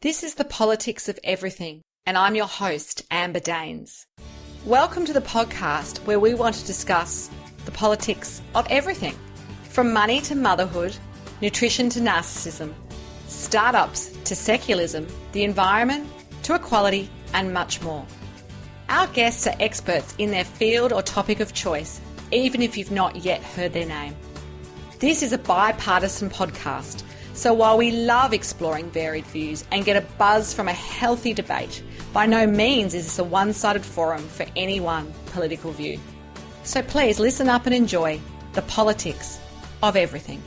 This is the Politics of Everything, and I'm your host, Amber Daines. Welcome to the podcast where we want to discuss the politics of everything, from money to motherhood, nutrition to narcissism, startups to secularism, the environment to equality, and much more. Our guests are experts in their field or topic of choice, even if you've not yet heard their name. This is a bipartisan podcast, so while we love exploring varied views and get a buzz from a healthy debate, by no means is this a one-sided forum for any one political view. So please listen up and enjoy the politics of everything.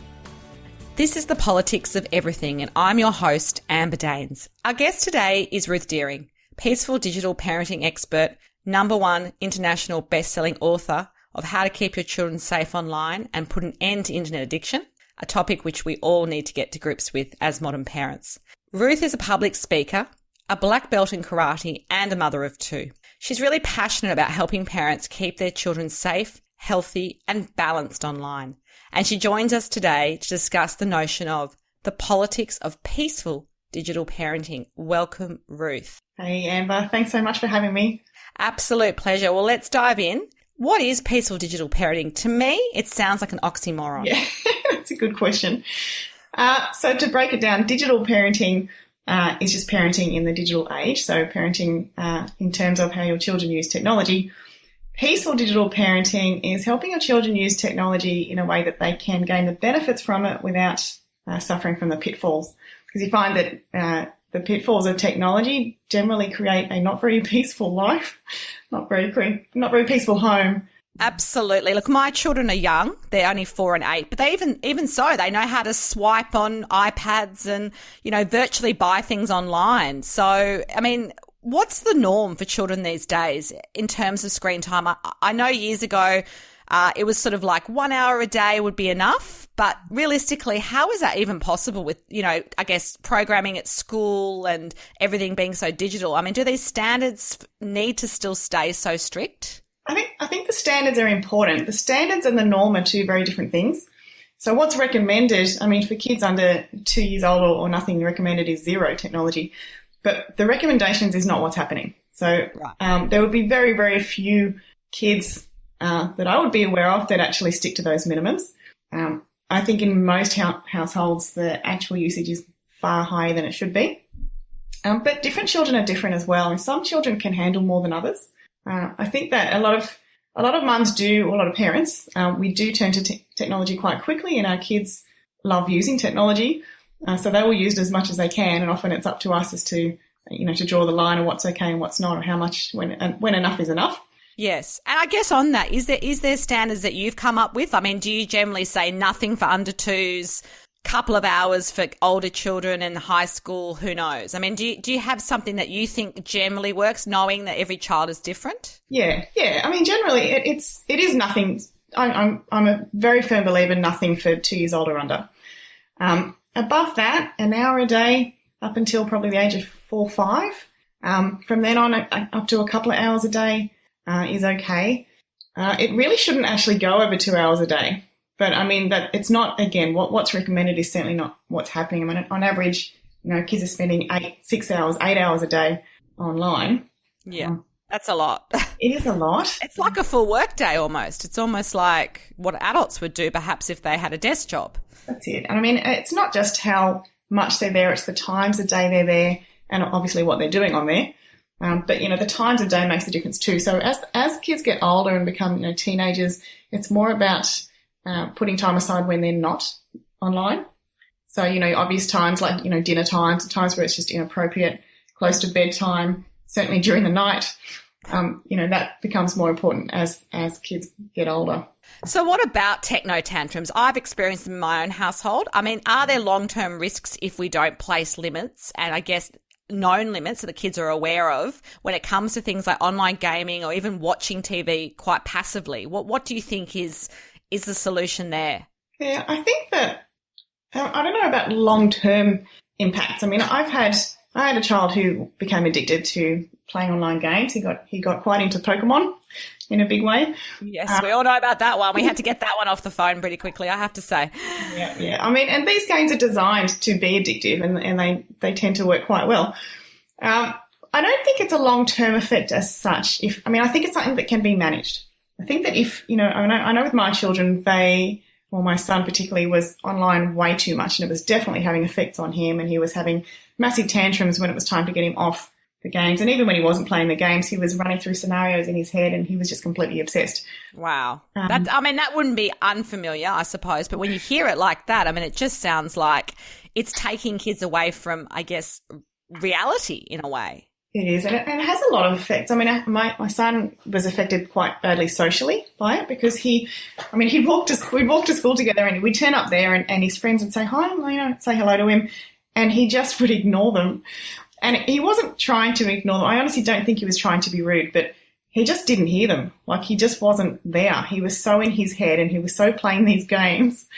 This is the Politics of Everything, and I'm your host, Amber Daines. Our guest today is Ruth Dearing, peaceful digital parenting expert, #1 international best-selling author of How to Keep Your Children Safe Online and Put an End to Internet Addiction, a topic which we all need to get to grips with as modern parents. Ruth is a public speaker, a black belt in karate, and a mother of two. She's really passionate about helping parents keep their children safe, healthy, and balanced online. And she joins us today to discuss the notion of the politics of peaceful digital parenting. Welcome, Ruth. Hey, Amber. Thanks so much for having me. Absolute pleasure. Well, let's dive in. What is peaceful digital parenting? To me, it sounds like an oxymoron. Yeah, that's a good question. So to break it down, digital parenting is just parenting in the digital age. So parenting in terms of how your children use technology. Peaceful digital parenting is helping your children use technology in a way that they can gain the benefits from it without suffering from the pitfalls. Because you find that the pitfalls of technology generally create a not very peaceful life, not very peaceful home. Absolutely. Look, my children are young. They're only 4 and 8, but they even so, they know how to swipe on iPads and, virtually buy things online. So, I mean, what's the norm for children these days in terms of screen time? I know years ago, it was sort of like 1 hour a day would be enough, but realistically, how is that even possible with, I guess, programming at school and everything being so digital? I mean, do these standards need to still stay so strict? I think the standards are important. The standards and the norm are two very different things. So what's recommended, for kids under 2 years old or nothing, recommended is zero technology. But the recommendations is not what's happening. So there would be very, very few kids that I would be aware of that actually stick to those minimums. I think in most households, the actual usage is far higher than it should be. But different children are different as well. And some children can handle more than others. I think that a lot of mums do, a lot of parents, we do turn to technology quite quickly, and our kids love using technology. So they will use it as much as they can, and often it's up to us as to, to draw the line of what's okay and what's not, or how much, when enough is enough. Yes. And I guess on that, is there standards that you've come up with? I mean, do you generally say nothing for under 2s, couple of hours for older children in high school? Who knows? I mean, do you have something that you think generally works, knowing that every child is different? Yeah. I mean, generally it is nothing. I'm a very firm believer, nothing for 2 years old or under. Above that, an hour a day up until probably the age of 4 or 5. From then on, up to a couple of hours a day is okay. It really shouldn't actually go over 2 hours a day. But I mean, that it's not, again, what's recommended is certainly not what's happening. I mean, on average, kids are spending 8 hours a day online. Yeah, that's a lot. It is a lot. It's like a full work day almost. It's almost like what adults would do perhaps if they had a desk job. That's it. And I mean, it's not just how much they're there, it's the times of day they're there and obviously what they're doing on there. But, the times of day makes a difference too. So as kids get older and become, teenagers, it's more about putting time aside when they're not online. So, obvious times like, dinner times where it's just inappropriate, close to bedtime, certainly during the night, that becomes more important as kids get older. So what about techno tantrums? I've experienced them in my own household. I mean, are there long-term risks if we don't place limits, and I guess known limits that the kids are aware of when it comes to things like online gaming or even watching TV quite passively? What do you think is the solution there? Yeah, I think that, I don't know about long-term impacts. I mean, I've had I had a child who became addicted to playing online games. He got quite into Pokemon in a big way. Yes, we all know about that one. We had to get that one off the phone pretty quickly, I have to say. Yeah. I mean, and these games are designed to be addictive, and they tend to work quite well. I don't think it's a long-term effect as such. I think it's something that can be managed. I think that I know with my children, my son particularly was online way too much, and it was definitely having effects on him, and he was having massive tantrums when it was time to get him off the games. And even when he wasn't playing the games, he was running through scenarios in his head, and he was just completely obsessed. Wow. That wouldn't be unfamiliar, I suppose, but when you hear it like that, it just sounds like it's taking kids away from, I guess, reality in a way. It is, and it has a lot of effects. My son was affected quite badly socially by it, because we'd walk to school together, and we'd turn up there, and his friends would say hi, say hello to him, and he just would ignore them. And he wasn't trying to ignore them. I honestly don't think he was trying to be rude, but he just didn't hear them. Like, he just wasn't there. He was so in his head, and he was so playing these games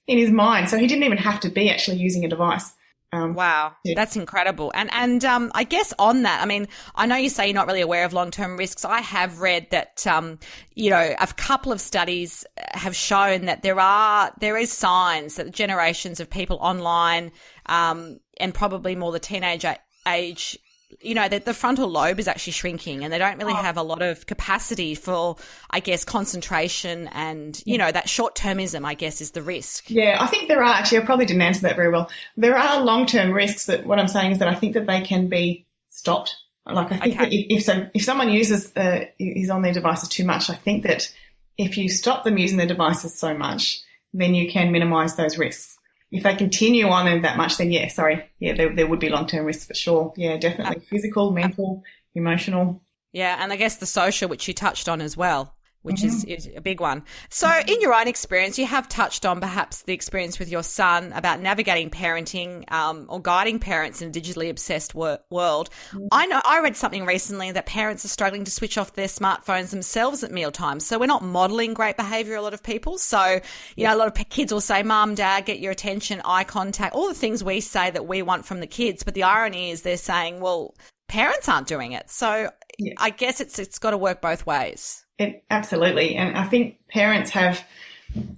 in his mind, so he didn't even have to be actually using a device. Wow, yeah. That's incredible. And I guess on that, I know you say you're not really aware of long-term risks. I have read that, a couple of studies have shown that there is signs that the generations of people online, and probably more the teenage age, that the frontal lobe is actually shrinking, and they don't really have a lot of capacity for, I guess, concentration, and, that short-termism, I guess, is the risk. Yeah, I think there are actually. I probably didn't answer that very well. There are long-term risks, but what I'm saying is that I think that they can be stopped. Like, I think that if someone is on their devices too much, I think that if you stop them using their devices so much, then you can minimise those risks. If they continue on in that much, then there would be long-term risks for sure. Yeah, definitely. Physical, mental, emotional. Yeah, and I guess the social, which you touched on as well, which is a big one. So in your own experience, you have touched on perhaps the experience with your son about navigating parenting, or guiding parents in a digitally obsessed world. I read something recently that parents are struggling to switch off their smartphones themselves at mealtimes. So we're not modeling great behavior, a lot of people. So, a lot of kids will say, Mum, Dad, get your attention, eye contact, all the things we say that we want from the kids. But the irony is they're saying, well, parents aren't doing it. So I guess it's got to work both ways. Absolutely. And I think parents have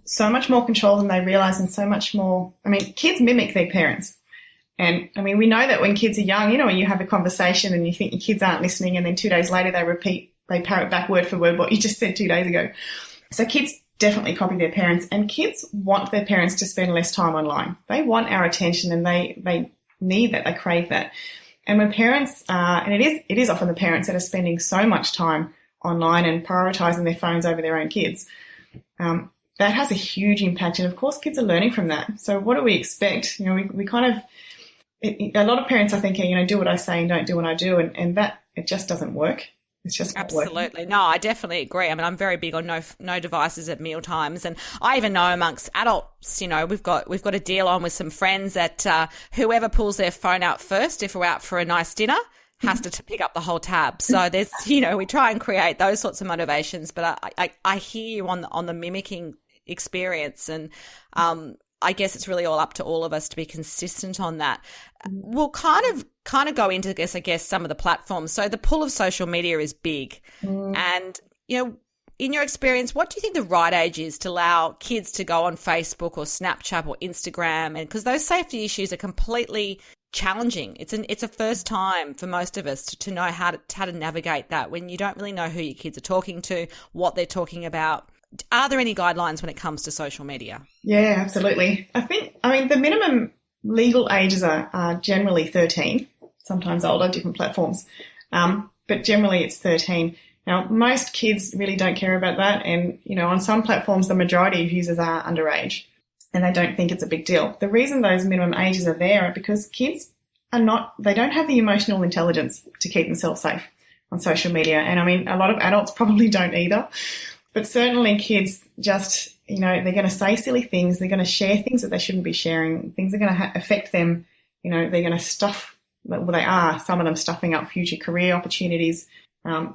so much more control than they realise, and so much more. Kids mimic their parents. And we know that when kids are young, when you have a conversation and you think your kids aren't listening, and then 2 days later they parrot back word for word what you just said 2 days ago. So kids definitely copy their parents, and kids want their parents to spend less time online. They want our attention, and they need that, they crave that. And when parents and it is often the parents that are spending so much time online and prioritising their phones over their own kids, that has a huge impact. And of course, kids are learning from that. So what do we expect? We kind of, a lot of parents are thinking, do what I say and don't do what I do. And that, it just doesn't work. It's just not absolutely working. No, I definitely agree. I'm very big on no devices at meal times, and I even know amongst adults, we've got a deal on with some friends that whoever pulls their phone out first, if we're out for a nice dinner, has to pick up the whole tab. So there's, we try and create those sorts of motivations. But I hear you on the mimicking experience, and I guess it's really all up to all of us to be consistent on that. We'll kind of go into I guess some of the platforms. So the pull of social media is big, and in your experience, what do you think the right age is to allow kids to go on Facebook or Snapchat or Instagram? And because those safety issues are completely challenging. It's a first time for most of us to know how to navigate that when you don't really know who your kids are talking to, what they're talking about. Are there any guidelines when it comes to social media? Yeah, absolutely. The minimum legal ages are generally 13, sometimes older, different platforms. But generally it's 13. Now, most kids really don't care about that. And, on some platforms, the majority of users are underage, and they don't think it's a big deal. The reason those minimum ages are there are because kids they don't have the emotional intelligence to keep themselves safe on social media. And a lot of adults probably don't either. But certainly kids just, they're going to say silly things. They're going to share things that they shouldn't be sharing. Things are going to affect them. They're going to stuff, well, they are, some of them stuffing up future career opportunities,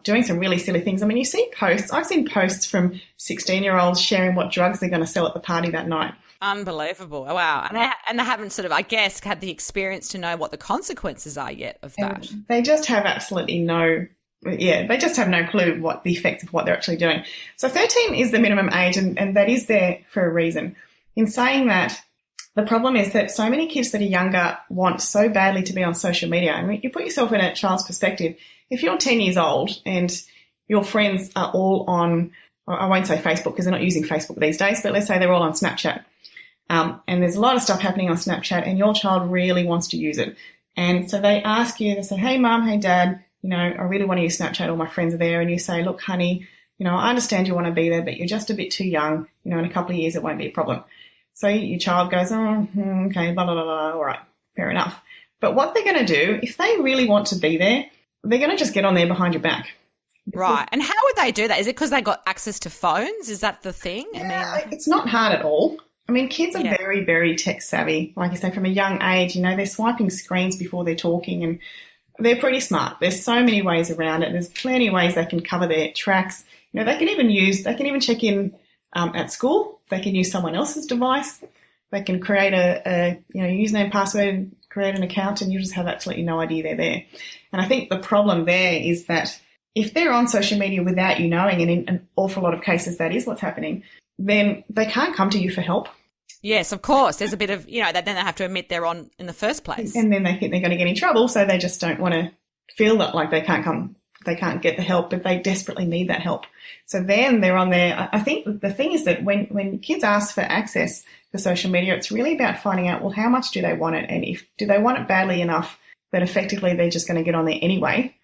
doing some really silly things. You see posts. I've seen posts from 16-year-olds sharing what drugs they're going to sell at the party that night. Unbelievable. Wow. And they haven't sort of, I guess, had the experience to know what the consequences are yet of that. They just have absolutely they just have no clue what the effects of what they're actually doing. So 13 is the minimum age, and that is there for a reason. In saying that, the problem is that so many kids that are younger want so badly to be on social media. I mean, you put yourself in a child's perspective. If you're 10 years old and your friends are all on, I won't say Facebook because they're not using Facebook these days, but let's say they're all on Snapchat. And there's a lot of stuff happening on Snapchat and your child really wants to use it. And so they ask you, they say, hey, mum, hey, dad, I really want to use Snapchat. All my friends are there. And you say, look, honey, I understand you want to be there, but you're just a bit too young. In a couple of years, it won't be a problem. So your child goes, oh, okay, blah, blah, blah, blah. All right, fair enough. But what they're going to do, if they really want to be there, they're going to just get on there behind your back. Right. And how would they do that? Is it because they got access to phones? Is that the thing? Yeah, it's not hard at all. I mean, kids are very, very tech savvy. Like I say, from a young age, they're swiping screens before they're talking and they're pretty smart. There's so many ways around it. There's plenty of ways they can cover their tracks. They can even check in at school. They can use someone else's device. They can create a username, password, create an account, and you just have absolutely no idea they're there. And I think the problem there is that if they're on social media without you knowing, and in an awful lot of cases that is what's happening, then they can't come to you for help. Yes, of course. There's a bit of, then they have to admit they're on in the first place. And then they think they're going to get in trouble, so they just don't want to feel that like they can't get the help, but they desperately need that help. So then they're on there. I think the thing is that when kids ask for access to social media, it's really about finding out, well, how much do they want it? And do they want it badly enough that effectively they're just going to get on there anyway?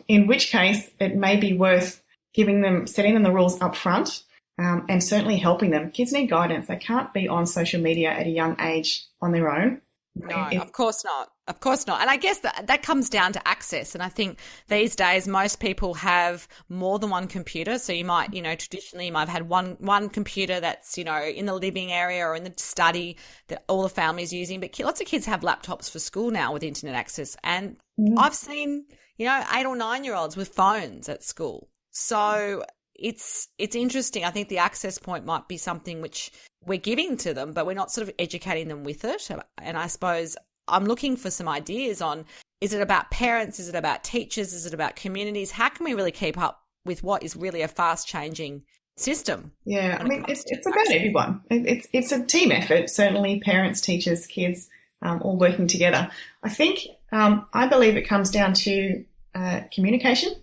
In which case it may be worth setting them the rules up front, and certainly helping them. Kids need guidance. They can't be on social media at a young age on their own. No, of course not. Of course not. And I guess that comes down to access. And I think these days most people have more than one computer. So you might, traditionally you might have had one computer that's, in the living area or in the study that all the family's using. But lots of kids have laptops for school now with internet access. And I've seen, 8 or 9-year-olds with phones at school. So it's interesting. I think the access point might be something which we're giving to them, but we're not sort of educating them with it. And I suppose I'm looking for some ideas on, is it about parents? Is it about teachers? Is it about communities? How can we really keep up with what is really a fast changing system? Yeah, I mean, it's about everyone. It's a team effort, certainly parents, teachers, kids, all working together. I think, I believe it comes down to communication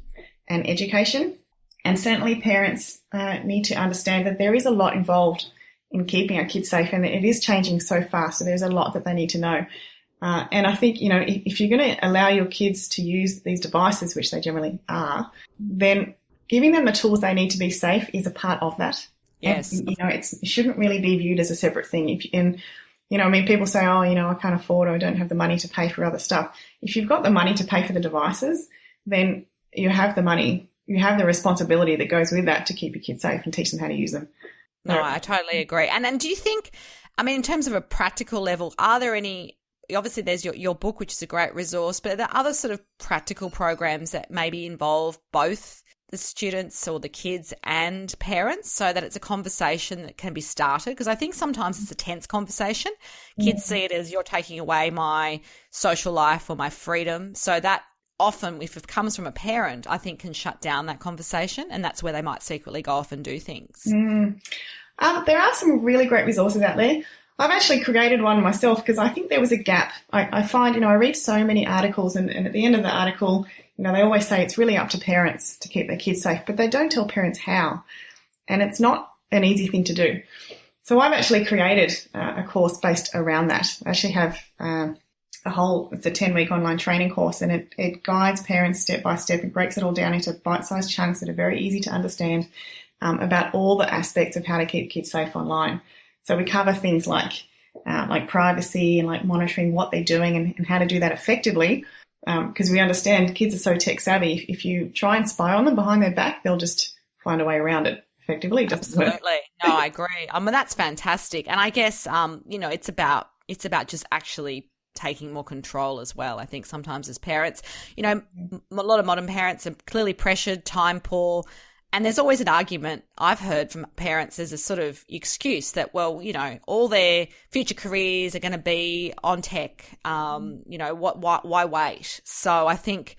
and education. And certainly parents need to understand that there is a lot involved in keeping our kids safe, and it is changing so fast. So there's a lot that they need to know. And I think, if you're going to allow your kids to use these devices, which they generally are, then giving them the tools they need to be safe is a part of that. Yes. And, it shouldn't really be viewed as a separate thing. People say, I can't afford, or I don't have the money to pay for other stuff. If you've got the money to pay for the devices, then you have the money. You have the responsibility that goes with that to keep your kids safe and teach them how to use them. No, I totally agree. And do you think, in terms of a practical level, are there any, obviously there's your book, which is a great resource, but are there other sort of practical programs that maybe involve both the students or the kids and parents so that it's a conversation that can be started? Because I think sometimes it's a tense conversation. Kids see it as you're taking away my social life or my freedom. So that often, if it comes from a parent, I think can shut down that conversation, and that's where they might secretly go off and do things. There are some really great resources out there. I've actually created one myself because I think there was a gap. I find, I read so many articles, and at the end of the article, they always say it's really up to parents to keep their kids safe, but they don't tell parents how, and it's not an easy thing to do. So I've actually created a course based around that. I actually have it's a 10-week online training course, and it guides parents step by step. It breaks it all down into bite-sized chunks that are very easy to understand about all the aspects of how to keep kids safe online. So we cover things like privacy and like monitoring what they're doing and how to do that effectively, because we understand kids are so tech savvy. If you try and spy on them behind their back, they'll just find a way around it effectively. Absolutely. No, I agree. That's fantastic. And I guess, it's about just actually taking more control as well. I think sometimes as parents, a lot of modern parents are clearly pressured, time poor, And there's always an argument I've heard from parents as a sort of excuse that, well, all their future careers are going to be on tech. Why wait? So I think,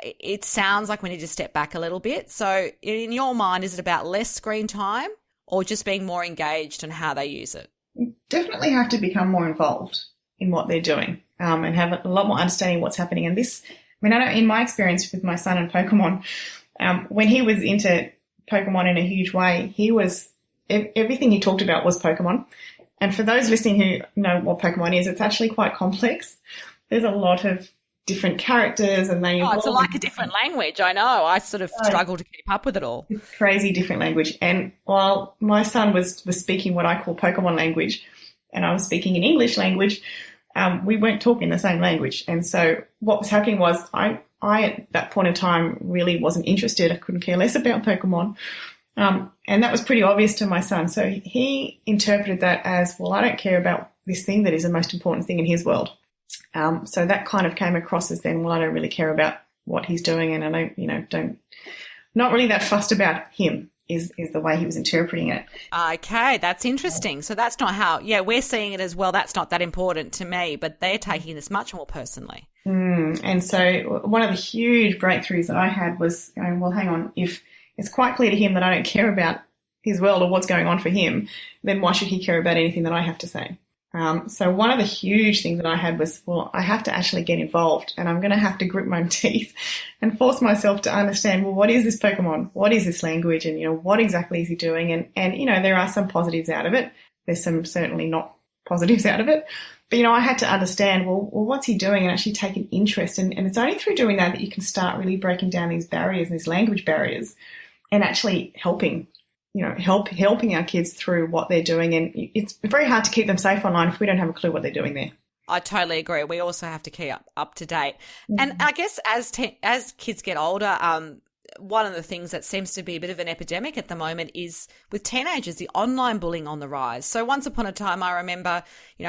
it sounds like we need to step back a little bit. So in your mind, is it about less screen time or just being more engaged in how they use it? You definitely have to become more involved in what they're doing, and have a lot more understanding of what's happening. And this, I know in my experience with my son and Pokemon, when he was into Pokemon in a huge way, everything he talked about was Pokemon. And for those listening who know what Pokemon is, it's actually quite complex. There's a lot of different characters and they it's like a different language. I know. I sort of struggle to keep up with it all. It's crazy different language. And while my son was speaking what I call Pokemon language and I was speaking an English language, we weren't talking the same language. And so what was happening was I at that point in time really wasn't interested. I couldn't care less about Pokemon. And that was pretty obvious to my son. So he interpreted that as, well, I don't care about this thing that is the most important thing in his world. So that kind of came across as then, well, I don't really care about what he's doing and I not really that fussed about him is the way he was interpreting it. Okay, that's interesting. So that's not how, we're seeing it as, well, that's not that important to me, but they're taking this much more personally. And so one of the huge breakthroughs that I had was going, well, hang on, if it's quite clear to him that I don't care about his world or what's going on for him, then why should he care about anything that I have to say? So one of the huge things that I had was, well, I have to actually get involved and I'm going to have to grit my teeth and force myself to understand, well, what is this Pokemon? What is this language? And, what exactly is he doing? And there are some positives out of it. There's some certainly not positives out of it. But, I had to understand, well, what's he doing and actually take an interest. And it's only through doing that you can start really breaking down these barriers, these language barriers, and actually helping our kids through what they're doing. And it's very hard to keep them safe online if we don't have a clue what they're doing there. I totally agree. We also have to keep up to date. Mm-hmm. And I guess as kids get older, one of the things that seems to be a bit of an epidemic at the moment is with teenagers, the online bullying on the rise. So once upon a time, I remember,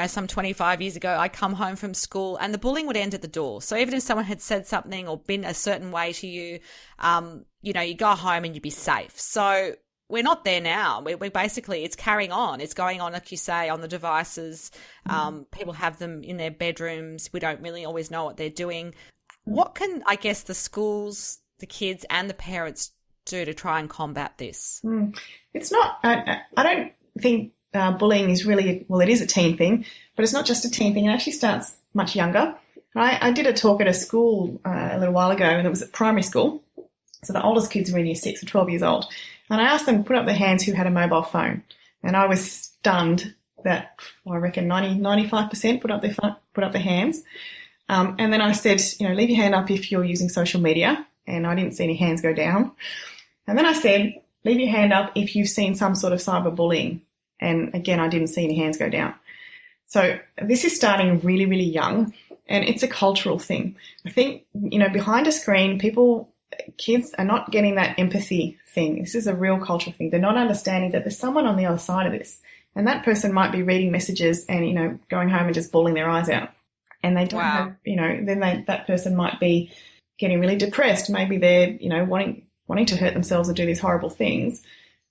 some 25 years ago, I'd come home from school and the bullying would end at the door. So even if someone had said something or been a certain way to you, you go home and you'd be safe. So we're not there now. We basically, it's carrying on. It's going on, like you say, on the devices. People have them in their bedrooms. We don't really always know what they're doing. What can, I guess, the schools, the kids and the parents do to try and combat this? It's not, I don't think bullying is really, well, it is a teen thing, but it's not just a teen thing. It actually starts much younger. I did a talk at a school a little while ago, and it was at primary school. So the oldest kids were in year 6 or 12 years old. And I asked them to put up their hands who had a mobile phone. And I was stunned that, I reckon 95% put up their hands. And then I said, leave your hand up if you're using social media. And I didn't see any hands go down. And then I said, leave your hand up if you've seen some sort of cyberbullying. And again, I didn't see any hands go down. So this is starting really, really young. And it's a cultural thing. I think, behind a screen, kids are not getting that empathy thing. This is a real cultural thing. They're not understanding that there's someone on the other side of this. And that person might be reading messages and, going home and just bawling their eyes out. And they don't have, then that person might be getting really depressed. Maybe they're, wanting to hurt themselves or do these horrible things.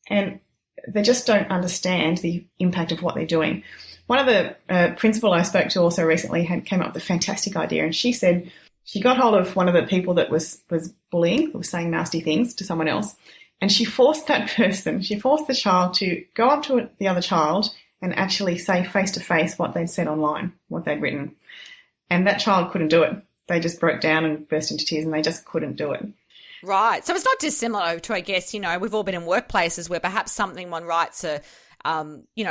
And they just don't understand the impact of what they're doing. One of the principal I spoke to also recently came up with a fantastic idea. And she said, she got hold of one of the people that was bullying, who was saying nasty things to someone else, and she forced the child to go up to the other child and actually say face-to-face what they'd said online, what they'd written. And that child couldn't do it. They just broke down and burst into tears and they just couldn't do it. Right. So it's not dissimilar to, I guess, we've all been in workplaces where perhaps something one writes a,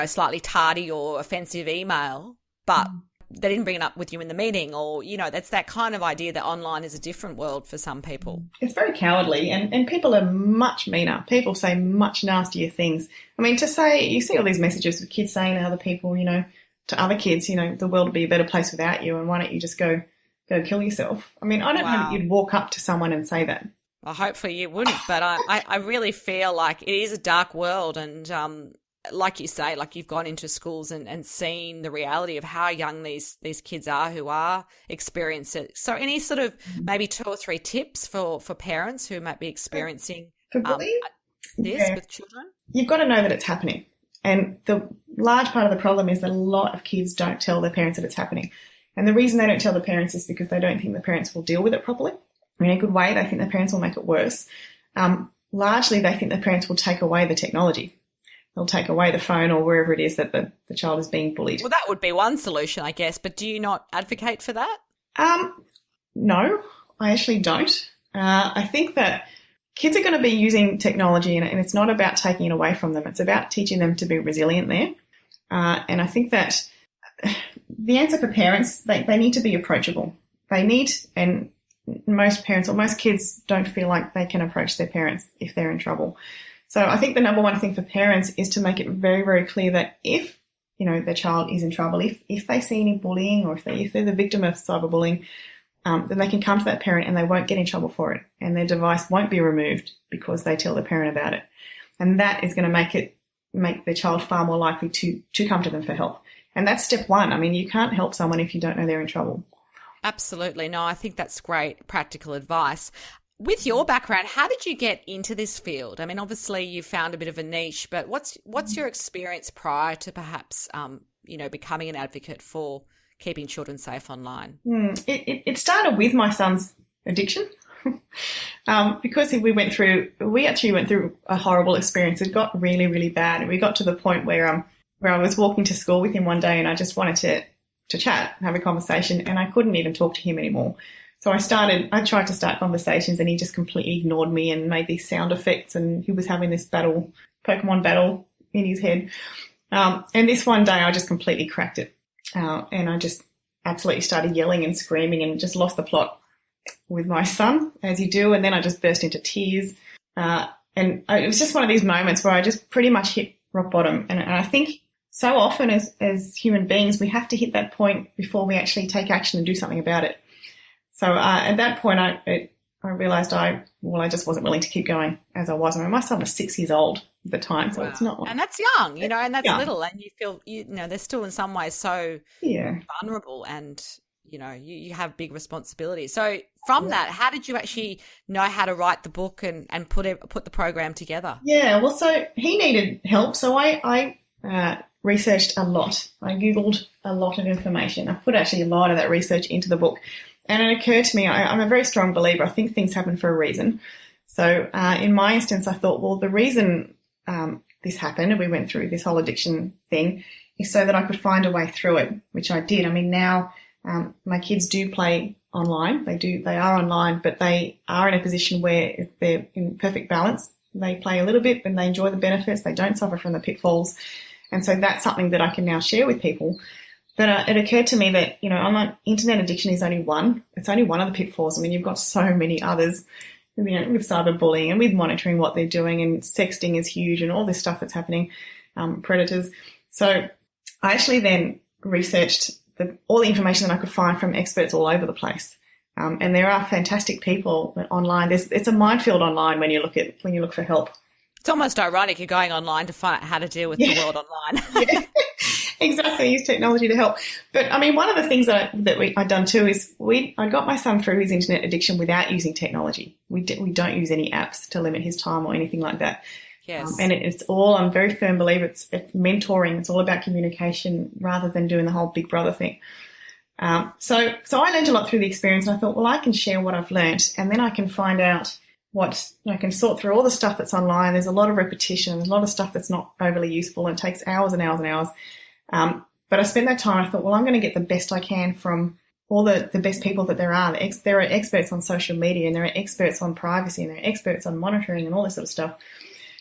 slightly tardy or offensive email, but they didn't bring it up with you in the meeting, or, that's that kind of idea that online is a different world for some people. It's very cowardly, and people are much meaner. People say much nastier things. I mean, to say, you see all these messages of kids saying to other people, to other kids, the world would be a better place without you, and why don't you just go kill yourself? I mean, I don't know that you'd walk up to someone and say that. Well, hopefully you wouldn't, but I really feel like it is a dark world, and like you say, like you've gone into schools and seen the reality of how young these kids are who are experiencing it. So any sort of maybe 2 or 3 tips for parents who might be experiencing For bullying, this with children? You've got to know that it's happening. And the large part of the problem is that a lot of kids don't tell their parents that it's happening. And the reason they don't tell the parents is because they don't think the parents will deal with it properly. In a good way, they think the parents will make it worse. Largely, they think the parents will take away the technology. They'll take away the phone or wherever it is that the child is being bullied. Well, that would be one solution, I guess. But do you not advocate for that? No, I actually don't. I think that kids are going to be using technology and it's not about taking it away from them. It's about teaching them to be resilient there. And I think that the answer for parents, they need to be approachable. And most parents or most kids don't feel like they can approach their parents if they're in trouble. So I think the number one thing for parents is to make it very, very clear that if, their child is in trouble, if they see any bullying or if they're the victim of cyberbullying, then they can come to that parent and they won't get in trouble for it. And their device won't be removed because they tell the parent about it. And that is going to make the child far more likely to come to them for help. And that's step one. I mean, you can't help someone if you don't know they're in trouble. Absolutely. No, I think that's great practical advice. With your background, how did you get into this field? I mean, obviously you found a bit of a niche, but what's your experience prior to perhaps, becoming an advocate for keeping children safe online? It started with my son's addiction. Because we actually went through a horrible experience. It got really, really bad. And we got to the point where I was walking to school with him one day and I just wanted to chat, have a conversation, and I couldn't even talk to him anymore. So I tried to start conversations and he just completely ignored me and made these sound effects, and he was having this Pokemon battle in his head. And this one day I just completely cracked it. And I just absolutely started yelling and screaming and just lost the plot with my son, as you do. And then I just burst into tears. It was just one of these moments where I just pretty much hit rock bottom. And I think so often as human beings, we have to hit that point before we actually take action and do something about it. So at that point, I realised I just wasn't willing to keep going as I was. I mean, my son was 6 years old at the time, so It's not like... And that's young, and that's little, and you feel, they're still in some ways so vulnerable, and, you have big responsibilities. So from that, how did you actually know how to write the book and put the program together? Yeah, well, so he needed help, so I researched a lot. I Googled a lot of information. I put actually a lot of that research into the book. And it occurred to me, I'm a very strong believer. I think things happen for a reason. So in my instance, I thought, well, the reason this happened and we went through this whole addiction thing is so that I could find a way through it, which I did. I mean, now my kids do play online. They are online, but they are in a position where they're in perfect balance. They play a little bit and they enjoy the benefits. They don't suffer from the pitfalls. And so that's something that I can now share with people. But it occurred to me that, online internet addiction is only one. It's only one of the pitfalls. I mean, you've got so many others, with cyberbullying and with monitoring what they're doing, and sexting is huge and all this stuff that's happening, predators. So I actually then researched all the information that I could find from experts all over the place. And there are fantastic people online. It's a minefield online when you look for help. It's almost ironic you're going online to find out how to deal with the world online. Yeah. Exactly, use technology to help. But I mean, one of the things that I'd done too is I got my son through his internet addiction without using technology. We don't use any apps to limit his time or anything like that. Yes. And it's all, I'm a very firm believer, it's mentoring. It's all about communication rather than doing the whole Big Brother thing. So I learned a lot through the experience, and I thought, well, I can share what I've learned, and then I can find out I can sort through all the stuff that's online. There's a lot of repetition. There's a lot of stuff that's not overly useful and takes hours and hours and hours. But I spent that time, I thought, well, I'm going to get the best I can from all the best people that there are. There are experts on social media, and there are experts on privacy, and there are experts on monitoring and all this sort of stuff.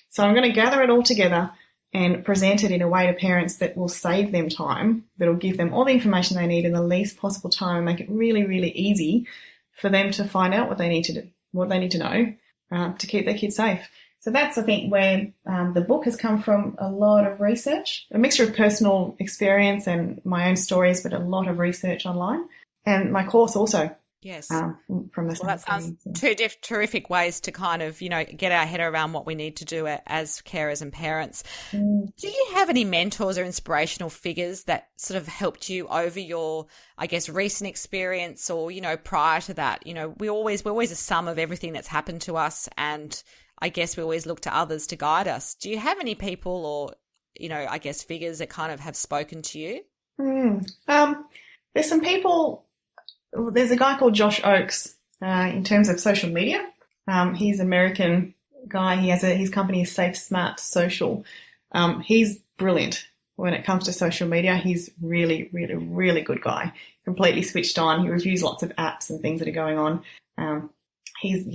So I'm going to gather it all together and present it in a way to parents that will save them time, that will give them all the information they need in the least possible time, and make it really, really easy for them to find out what they need to do, what they need to know to keep their kids safe. So that's, I think, where the book has come from. A lot of research, a mixture of personal experience and my own stories, but a lot of research online. And my course also. Yes. From the Well, that sounds two terrific ways to kind of, get our head around what we need to do as carers and parents. Do you have any mentors or inspirational figures that sort of helped you over your, I guess, recent experience or, prior to that? We're always a sum of everything that's happened to us, and I guess we always look to others to guide us. Do you have any people or, I guess, figures that kind of have spoken to you? There's some people. There's a guy called Josh Oakes in terms of social media. He's an American guy. His company is Safe Smart Social. He's brilliant when it comes to social media. He's really, really, really good guy. Completely switched on. He reviews lots of apps and things that are going on. He's,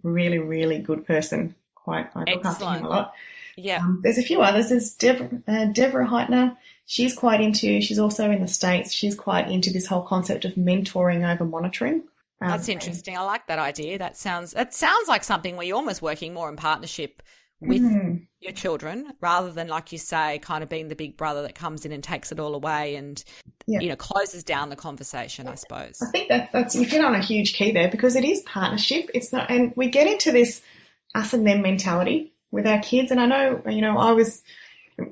really, really good person. I look after him a lot. Yeah. There's a few others. There's Deborah Heitner. She's also in the States, she's quite into this whole concept of mentoring over monitoring. That's interesting. I like that idea. That sounds like something where you're almost working more in partnership with your children rather than, like you say, kind of being the big brother that comes in and takes it all away and, closes down the conversation, I suppose. I think that's you hit on a huge key there, because it is partnership. It's not, and we get into this us and them mentality with our kids. And I know,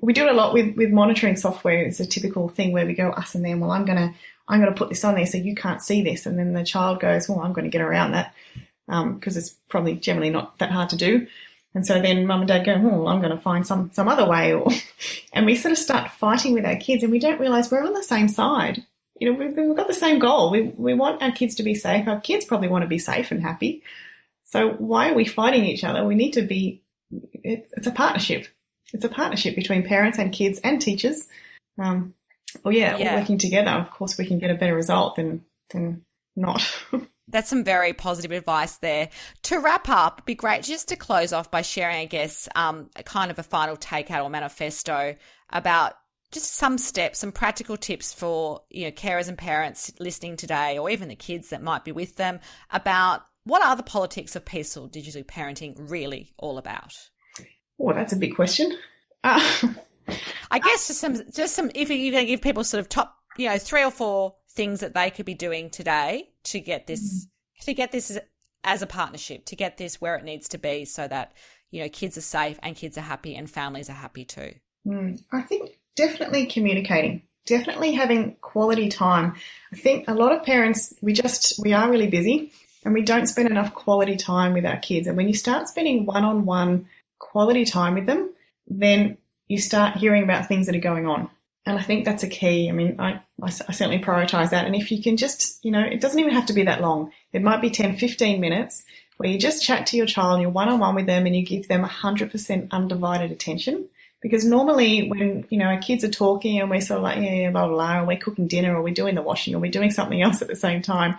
we do it a lot with monitoring software. It's a typical thing where we go us and them. Well, I'm going to put this on there so you can't see this. And then the child goes, well, I'm going to get around that because it's probably generally not that hard to do. And so then mum and dad go, well, I'm going to find some other way. And we sort of start fighting with our kids, and we don't realise we're on the same side. We've got the same goal. We want our kids to be safe. Our kids probably want to be safe and happy. So why are we fighting each other? We need to be – it's a partnership. It's a partnership between parents and kids and teachers. All working together. Of course, we can get a better result than not. That's some very positive advice there. To wrap up, it'd be great just to close off by sharing, I guess, kind of a final takeout or manifesto about just some steps, some practical tips for, carers and parents listening today, or even the kids that might be with them, about what are the politics of peaceful digital parenting really all about? Oh, that's a big question. I guess just some. If you're going to give people sort of top, 3 or 4 things that they could be doing today to get this, as a partnership, to get this where it needs to be, so that kids are safe and kids are happy and families are happy too. I think definitely communicating, definitely having quality time. I think a lot of parents we are really busy and we don't spend enough quality time with our kids. And when you start spending one-on-one quality time with them, then you start hearing about things that are going on. And I think that's a key. I mean, I certainly prioritise that. And if you can just, it doesn't even have to be that long. It might be 10, 15 minutes where you just chat to your child, you're one-on-one with them and you give them 100% undivided attention. Because normally when, our kids are talking and we're sort of like, blah, blah, blah, or we're cooking dinner or we're doing the washing or we're doing something else at the same time.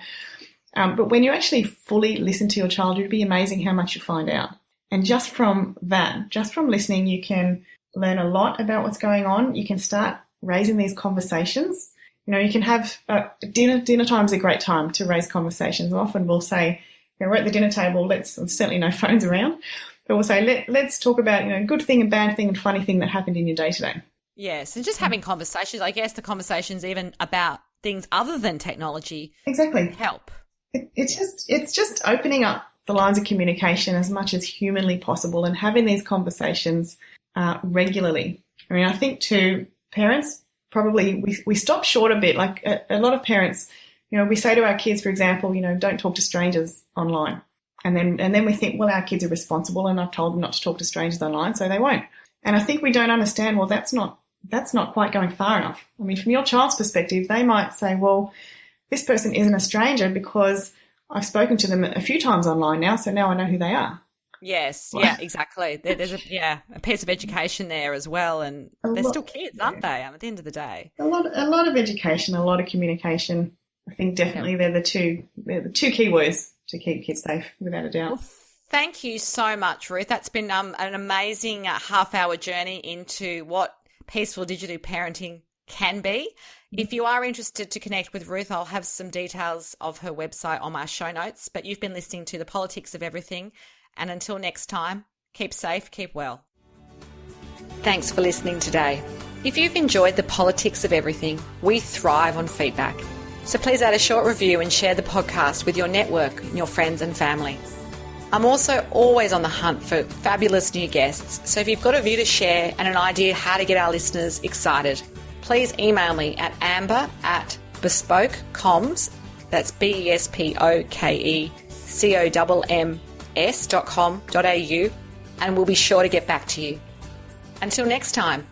But when you actually fully listen to your child, it'd be amazing how much you find out. And just from listening, you can learn a lot about what's going on. You can start raising these conversations. You can have dinner time is a great time to raise conversations. Often we'll say, we're at the dinner table, certainly no phones around, but we'll say, let's talk about, good thing and bad thing and funny thing that happened in your day today. Yes, and just having conversations. I guess the conversations even about things other than technology exactly help. It's just opening up the lines of communication as much as humanly possible and having these conversations regularly. I mean, I think too, parents probably, we stop short a bit. Like a lot of parents, we say to our kids, for example, don't talk to strangers online. And then we think, well, our kids are responsible and I've told them not to talk to strangers online, so they won't. And I think we don't understand, well, that's not quite going far enough. I mean, from your child's perspective, they might say, well, this person isn't a stranger because I've spoken to them a few times online now, so now I know who they are. Yes, yeah, exactly. There's a piece of education there as well, and they're still kids, aren't they? At the end of the day, a lot of education, a lot of communication. I think definitely they're the two key words to keep kids safe, without a doubt. Well, thank you so much, Ruth. That's been an amazing half-hour journey into what peaceful digital parenting can be. If you are interested to connect with Ruth, I'll have some details of her website on my show notes. But you've been listening to The Politics of Everything. And until next time, keep safe, keep well. Thanks for listening today. If you've enjoyed The Politics of Everything, we thrive on feedback. So please add a short review and share the podcast with your network and your friends and family. I'm also always on the hunt for fabulous new guests, so if you've got a view to share and an idea how to get our listeners excited, please email me at amber@bespokecoms, that's BESPOKECOMMS.com.au, and we'll be sure to get back to you. Until next time.